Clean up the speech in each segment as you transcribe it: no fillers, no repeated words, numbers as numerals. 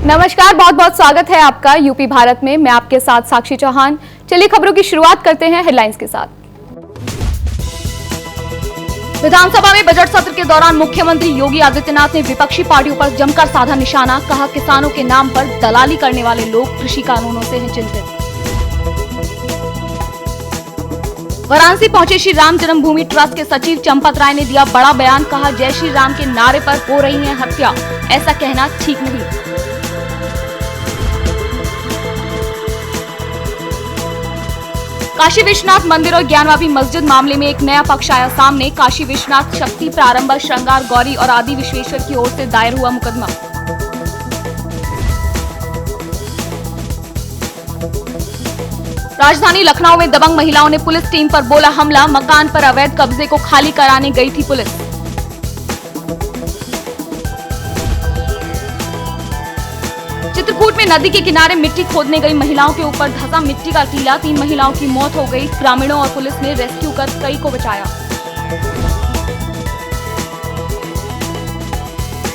नमस्कार, बहुत बहुत स्वागत है आपका यूपी भारत में। मैं आपके साथ साक्षी चौहान। चलिए खबरों की शुरुआत करते हैं हेडलाइंस के साथ। विधानसभा में बजट सत्र के दौरान मुख्यमंत्री योगी आदित्यनाथ ने विपक्षी पार्टियों पर जमकर साधा निशाना। कहा, किसानों के नाम पर दलाली करने वाले लोग कृषि कानूनों से हैं चिंतित। वाराणसी पहुंचे श्री राम जन्मभूमि ट्रस्ट के सचिव चंपत राय ने दिया बड़ा बयान। कहा, जय श्री राम के नारे पर हो रही है हत्या, ऐसा कहना ठीक नहीं। काशी विश्वनाथ मंदिर और ज्ञानवापी मस्जिद मामले में एक नया पक्ष आया सामने। काशी विश्वनाथ शक्ति प्रारंभ श्रृंगार गौरी और आदि विश्वेश्वर की ओर से दायर हुआ मुकदमा। राजधानी लखनऊ में दबंग महिलाओं ने पुलिस टीम पर बोला हमला। मकान पर अवैध कब्जे को खाली कराने गई थी पुलिस। चित्रकूट में नदी के किनारे मिट्टी खोदने गई महिलाओं के ऊपर धंसा मिट्टी का टीला। 3 महिलाओं की मौत हो गई। ग्रामीणों और पुलिस ने रेस्क्यू कर कई को बचाया।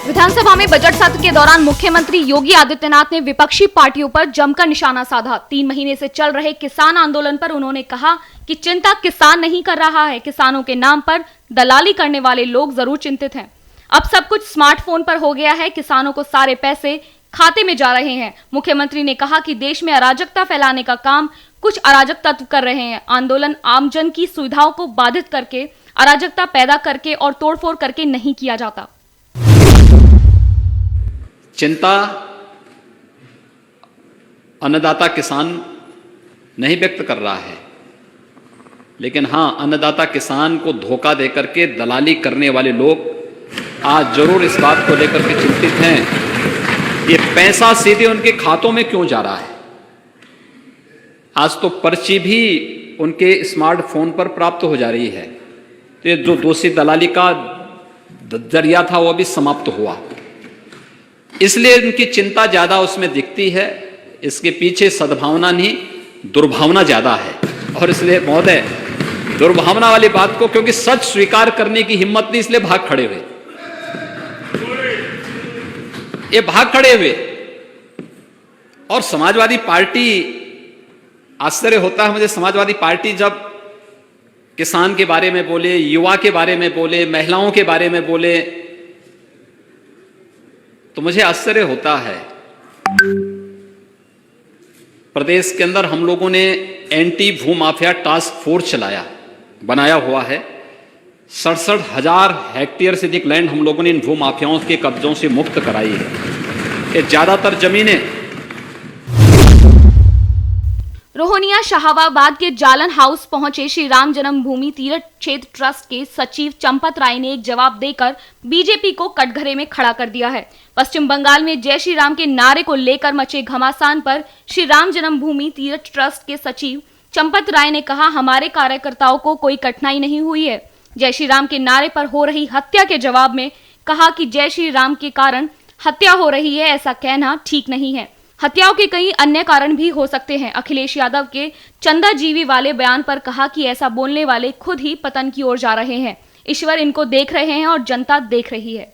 विधानसभा में बजट सत्र के दौरान मुख्यमंत्री योगी आदित्यनाथ ने विपक्षी पार्टियों पर जमकर निशाना साधा। 3 महीने से चल रहे किसान आंदोलन पर उन्होंने कहा कि चिंता किसान नहीं कर रहा है, किसानों के नाम पर दलाली करने वाले लोग जरूर चिंतित हैं। अब सब कुछ स्मार्टफोन पर हो गया है, किसानों को सारे पैसे खाते में जा रहे हैं। मुख्यमंत्री ने कहा कि देश में अराजकता फैलाने का काम कुछ अराजक तत्व कर रहे हैं। आंदोलन आमजन की सुविधाओं को बाधित करके, अराजकता पैदा करके और तोड़फोड़ करके नहीं किया जाता। चिंता अन्नदाता किसान नहीं व्यक्त कर रहा है, लेकिन हां, अन्नदाता किसान को धोखा देकर के दलाली करने वाले लोग आज जरूर इस बात को लेकर के चिंतित हैं, ये पैसा सीधे उनके खातों में क्यों जा रहा है। आज तो पर्ची भी उनके स्मार्टफोन पर प्राप्त हो जा रही है। तो ये जो दोषी दलाली का जरिया था वो भी समाप्त हुआ, इसलिए उनकी चिंता ज्यादा उसमें दिखती है। इसके पीछे सद्भावना नहीं, दुर्भावना ज्यादा है। और इसलिए महोदय, दुर्भावना वाली बात को, क्योंकि सच स्वीकार करने की हिम्मत नहीं, इसलिए भाग खड़े हुए। ये भाग खड़े हुए। और समाजवादी पार्टी, आश्चर्य होता है मुझे, समाजवादी पार्टी जब किसान के बारे में बोले, युवा के बारे में बोले, महिलाओं के बारे में बोले, तो मुझे आश्चर्य होता है। प्रदेश के अंदर हम लोगों ने एंटी भूमाफिया टास्क फोर्स चलाया, बनाया हुआ है। 67,000 हेक्टेयर से अधिक लैंड हम लोगों ने इन भूमाफियाओं के कब्जों से मुक्त कराई है। ये ज्यादातर जमीनें रोहनिया शाहबाद के जालन हाउस पहुंचे श्री राम जन्मभूमि तीर्थ क्षेत्र ट्रस्ट के सचिव चंपत राय ने एक जवाब देकर बीजेपी को कटघरे में खड़ा कर दिया है। पश्चिम बंगाल में जय श्री राम के नारे को लेकर मचे घमासान पर श्री राम जन्मभूमि तीर्थ ट्रस्ट के सचिव चंपत राय ने कहा, हमारे कार्यकर्ताओं को कोई कठिनाई नहीं हुई है। जय श्री राम के नारे पर हो रही हत्या के जवाब में कहा कि जय श्री राम के कारण हत्या हो रही है, ऐसा कहना ठीक नहीं है। हत्याओं के कई अन्य कारण भी हो सकते हैं। अखिलेश यादव के चंदा जीवी वाले बयान पर कहा कि ऐसा बोलने वाले खुद ही पतन की ओर जा रहे हैं। ईश्वर इनको देख रहे हैं और जनता देख रही है।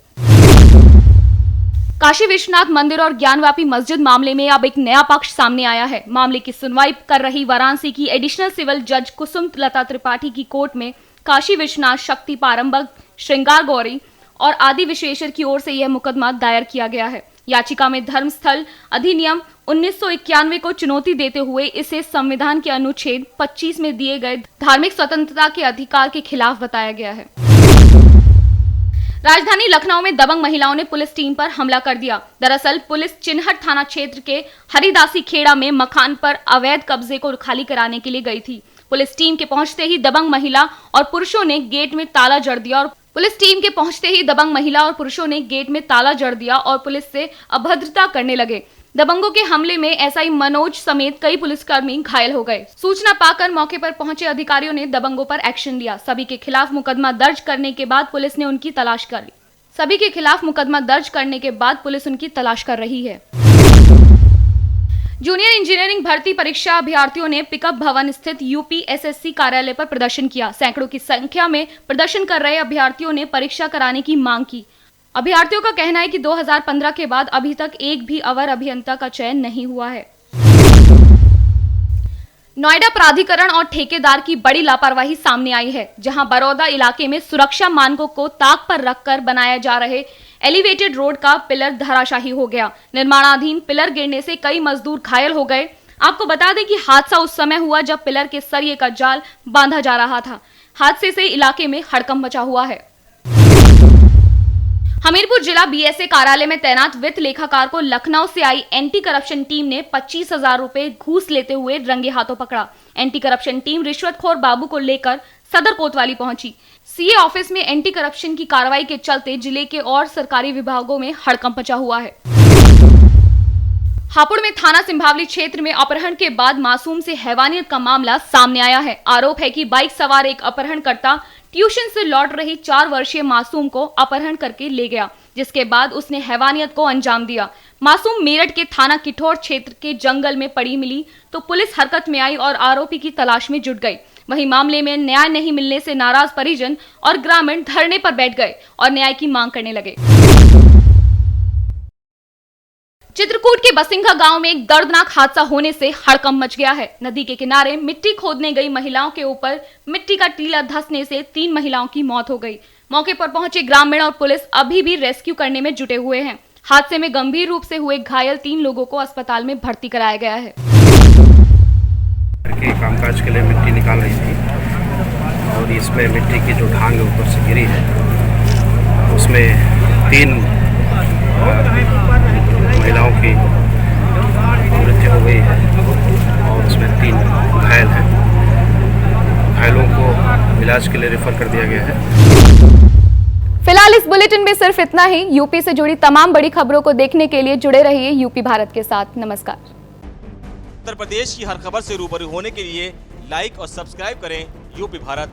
काशी विश्वनाथ मंदिर और ज्ञानवापी मस्जिद मामले में अब एक नया पक्ष सामने आया है। मामले की सुनवाई कर रही वाराणसी की एडिशनल सिविल जज कुसुम लता त्रिपाठी की कोर्ट में काशी विश्वनाथ शक्ति प्रारंभ श्रृंगार गौरी और आदि विश्वेश्वर की ओर से यह मुकदमा दायर किया गया है। याचिका में धर्मस्थल अधिनियम 1991 को चुनौती देते हुए इसे संविधान के अनुच्छेद 25 में दिए गए धार्मिक स्वतंत्रता के अधिकार के खिलाफ बताया गया है। राजधानी लखनऊ में दबंग महिलाओं ने पुलिस टीम पर हमला कर दिया। दरअसल पुलिस चिन्हट थाना क्षेत्र के हरिदासी खेड़ा में मकान पर अवैध कब्जे को खाली कराने के लिए गई थी। पुलिस टीम के पहुंचते ही दबंग महिला और पुरुषों ने गेट में ताला जड़ दिया और पुलिस से अभद्रता करने लगे। दबंगों के हमले में एसआई मनोज समेत कई पुलिसकर्मी घायल हो गए। सूचना पाकर मौके पर पहुंचे अधिकारियों ने दबंगों पर एक्शन लिया। सभी के खिलाफ मुकदमा दर्ज करने के बाद पुलिस उनकी तलाश कर रही है। जूनियर इंजीनियरिंग भर्ती परीक्षा अभ्यर्थियों ने पिकअप भवन स्थित यूपीएसएससी कार्यालय पर प्रदर्शन किया। सैकड़ों की संख्या में प्रदर्शन कर रहे अभ्यर्थियों ने परीक्षा कराने की मांग की। अभ्यर्थियों का कहना है कि 2015 के बाद अभी तक एक भी अवर अभियंता का चयन नहीं हुआ है। नोएडा प्राधिकरण और ठेकेदार की बड़ी लापरवाही सामने आई है, जहां बरौदा इलाके में सुरक्षा मानकों को ताक पर रखकर बनाया जा रहे एलिवेटेड रोड का पिलर धराशायी हो गया। निर्माणाधीन पिलर गिरने से कई मजदूर घायल हो गए। आपको बता दें कि हादसा उस समय हुआ जब पिलर के सरिये का जाल बांधा जा रहा था। हादसे से इलाके में हड़कंप मचा हुआ है। हमीरपुर जिला बीएसए कार्यालय में तैनात वित्त लेखाकार को लखनऊ से आई एंटी करप्शन टीम ने 25,000 रुपए घूस लेते हुए रंगे हाथों पकड़ा। एंटी करप्शन टीम रिश्वतखोर बाबू को लेकर सदर कोतवाली पहुंची। सीए ऑफिस में एंटी करप्शन की कार्रवाई के चलते जिले के और सरकारी विभागों में हड़कंप मचा हुआ है। हापुड़ में थाना सिंभावली क्षेत्र में अपहरण के बाद मासूम से हैवानियत का मामला सामने आया है। आरोप है कि बाइक सवार एक अपहरणकर्ता ट्यूशन से लौट रही 4 वर्षीय मासूम को अपहरण करके ले गया, जिसके बाद उसने हैवानियत को अंजाम दिया। मासूम मेरठ के थाना किठौर क्षेत्र के जंगल में पड़ी मिली तो पुलिस हरकत में आई और आरोपी की तलाश में जुट गई। वहीं मामले में न्याय नहीं मिलने से नाराज परिजन और ग्रामीण धरने पर बैठ गए और न्याय की मांग करने लगे। चित्रकूट के बसिंघा गांव में एक दर्दनाक हादसा होने से हड़कंप मच गया है। नदी के किनारे मिट्टी खोदने गई महिलाओं के ऊपर मिट्टी का टीला धंसने से 3 महिलाओं की मौत हो गई। मौके पर पहुंचे ग्रामीण और पुलिस अभी भी रेस्क्यू करने में जुटे हुए हैं। हादसे में गंभीर रूप से हुए घायल 3 लोगों को अस्पताल में भर्ती कराया गया है। कामकाज के लिए मिट्टी निकाल रही थी और इसमें मिट्टी की जो ढांग ऊपर से गिरी है उसमें 3 महिलाओं की मृत्यु हो गई है और उसमें 3 घायल हैं। घायलों को इलाज के लिए रेफर कर दिया गया है। फिलहाल इस बुलेटिन में सिर्फ इतना ही। यूपी से जुड़ी तमाम बड़ी खबरों को देखने के लिए जुड़े रहिए यूपी भारत के साथ। नमस्कार। उत्तर प्रदेश की हर खबर से रूबरू होने के लिए लाइक और सब्सक्राइब करें यूपी भारत।